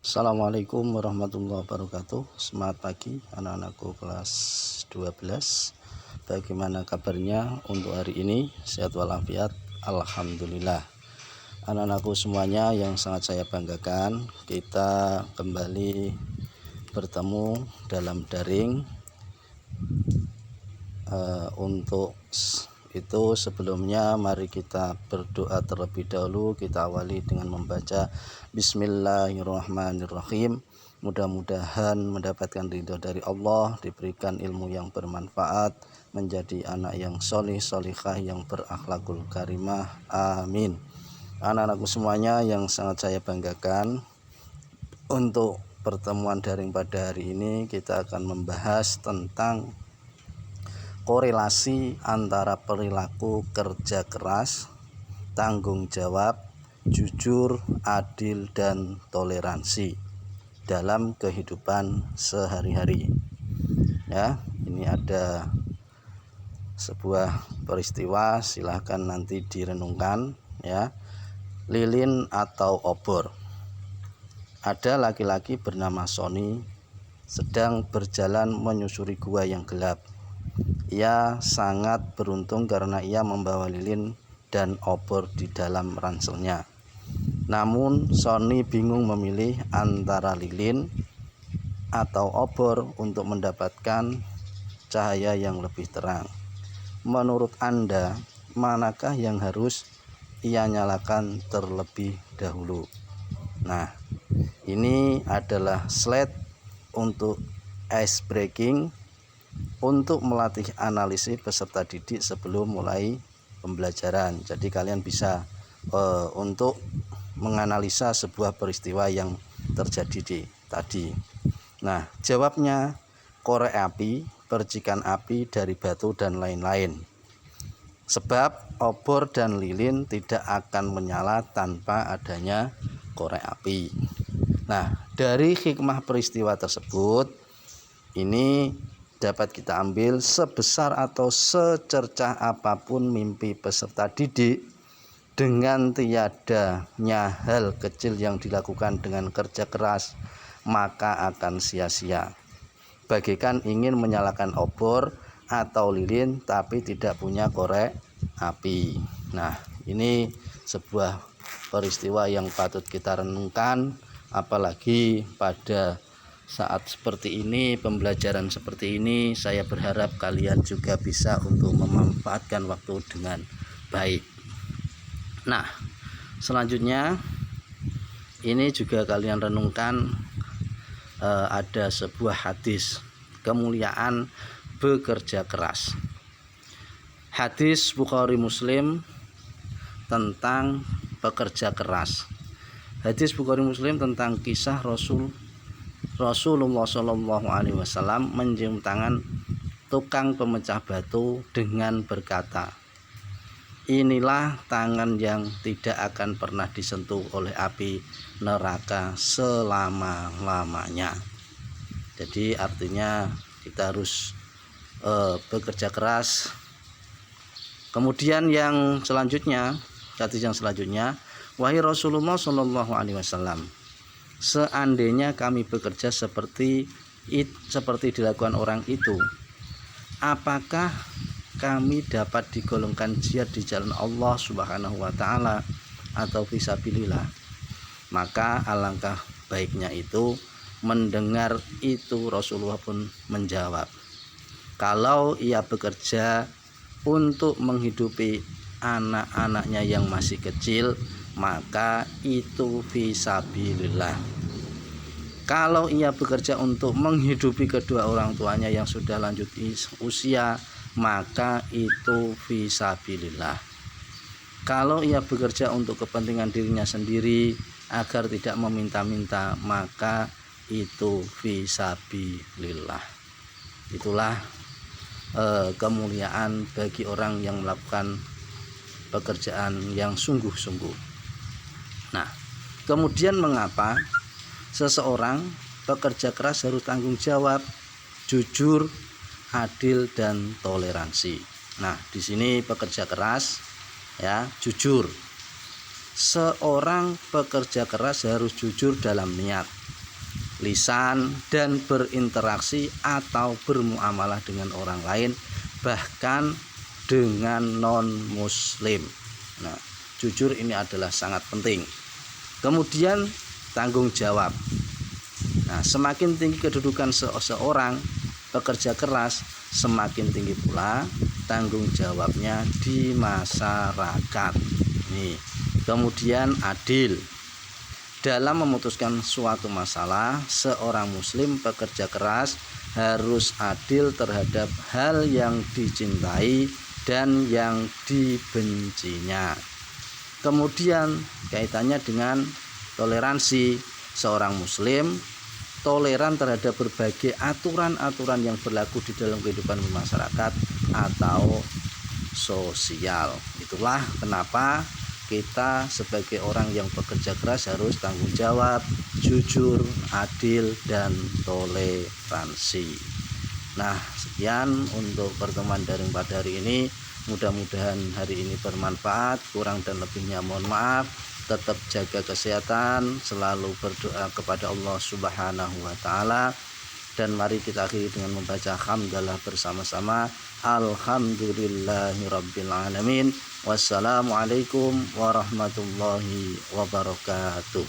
Assalamualaikum warahmatullahi wabarakatuh. Semangat pagi anak-anakku kelas 12. Bagaimana kabarnya untuk hari ini? Sehat walafiat? Alhamdulillah. Anak-anakku semuanya yang sangat saya banggakan, kita kembali bertemu dalam daring. Untuk itu sebelumnya mari kita berdoa terlebih dahulu. Kita awali dengan membaca Bismillahirrahmanirrahim. Mudah-mudahan mendapatkan ridho dari Allah, diberikan ilmu yang bermanfaat, menjadi anak yang solih solihah yang berakhlakul karimah. Amin. Anak-anakku semuanya yang sangat saya banggakan, untuk pertemuan daring pada hari ini kita akan membahas tentang korelasi antara perilaku kerja keras, tanggung jawab, jujur, adil, dan toleransi dalam kehidupan sehari-hari. Ya, ini ada sebuah peristiwa, silahkan nanti direnungkan ya. Lilin atau obor. Ada laki-laki bernama Sony sedang berjalan menyusuri gua yang gelap. Ia sangat beruntung karena ia membawa lilin dan obor di dalam ranselnya. Namun Sony bingung memilih antara lilin atau obor untuk mendapatkan cahaya yang lebih terang. Menurut Anda, manakah yang harus ia nyalakan terlebih dahulu? Nah, ini adalah slide untuk ice breaking, untuk melatih analisis peserta didik sebelum mulai pembelajaran. Jadi kalian bisa untuk menganalisa sebuah peristiwa yang terjadi tadi. Nah, jawabnya korek api, percikan api dari batu dan lain-lain. Sebab obor dan lilin tidak akan menyala tanpa adanya korek api. Nah, dari hikmah peristiwa tersebut, ini dapat kita ambil sebesar atau secercah apapun mimpi peserta didik, dengan tiadanya hal kecil yang dilakukan dengan kerja keras, maka akan sia-sia. Bagaikan ingin menyalakan obor atau lilin tapi tidak punya korek api. Nah, ini sebuah peristiwa yang patut kita renungkan, apalagi pada saat seperti ini, pembelajaran seperti ini. Saya berharap kalian juga bisa untuk memanfaatkan waktu dengan baik. Nah, selanjutnya ini juga kalian renungkan, ada sebuah hadis kemuliaan bekerja keras. Hadis Bukhari Muslim tentang bekerja keras. Hadis Bukhari Muslim tentang kisah Rasulullah SAW mencium tangan tukang pemecah batu dengan berkata, "Inilah tangan yang tidak akan pernah disentuh oleh api neraka selama-lamanya." Jadi artinya kita harus bekerja keras. Kemudian yang selanjutnya, hadis yang selanjutnya, "Wahai Rasulullah SAW, seandainya kami bekerja seperti dilakukan orang itu, apakah kami dapat digolongkan jihad di jalan Allah Subhanahu wa taala atau fisabilillah?" Maka alangkah baiknya itu mendengar itu, Rasulullah pun menjawab, "Kalau ia bekerja untuk menghidupi anak-anaknya yang masih kecil, maka itu fisabilillah. Kalau ia bekerja untuk menghidupi kedua orang tuanya yang sudah lanjut usia, maka itu fisabilillah. Kalau ia bekerja untuk kepentingan dirinya sendiri agar tidak meminta-minta, maka itu fisabilillah." Itulah kemuliaan bagi orang yang melakukan pekerjaan yang sungguh-sungguh. Nah, kemudian mengapa seseorang pekerja keras harus tanggung jawab, jujur, adil, dan toleransi? Nah, di sini pekerja keras ya, jujur. Seorang pekerja keras harus jujur dalam niat. lisan, dan berinteraksi atau bermuamalah dengan orang lain, bahkan dengan non-muslim. Nah, jujur ini adalah sangat penting. Kemudian tanggung jawab. Nah, semakin tinggi kedudukan seseorang pekerja keras, semakin tinggi pula tanggung jawabnya di masyarakat. Nih. Kemudian adil. Dalam memutuskan suatu masalah, seorang muslim pekerja keras harus adil terhadap hal yang dicintai dan yang dibencinya. Kemudian kaitannya dengan toleransi. Seorang muslim toleran terhadap berbagai aturan-aturan yang berlaku di dalam kehidupan masyarakat atau sosial. Itulah kenapa kita sebagai orang yang bekerja keras harus tanggung jawab, jujur, adil, dan toleransi. Nah, sekian untuk pertemuan daring pada hari ini. Mudah-mudahan hari ini bermanfaat. Kurang dan lebihnya mohon maaf. Tetap jaga kesehatan, selalu berdoa kepada Allah Subhanahu wa taala. Dan mari kita akhiri dengan membaca hamdalah bersama-sama. Alhamdulillahirabbil alamin. Wassalamualaikum warahmatullahi wabarakatuh.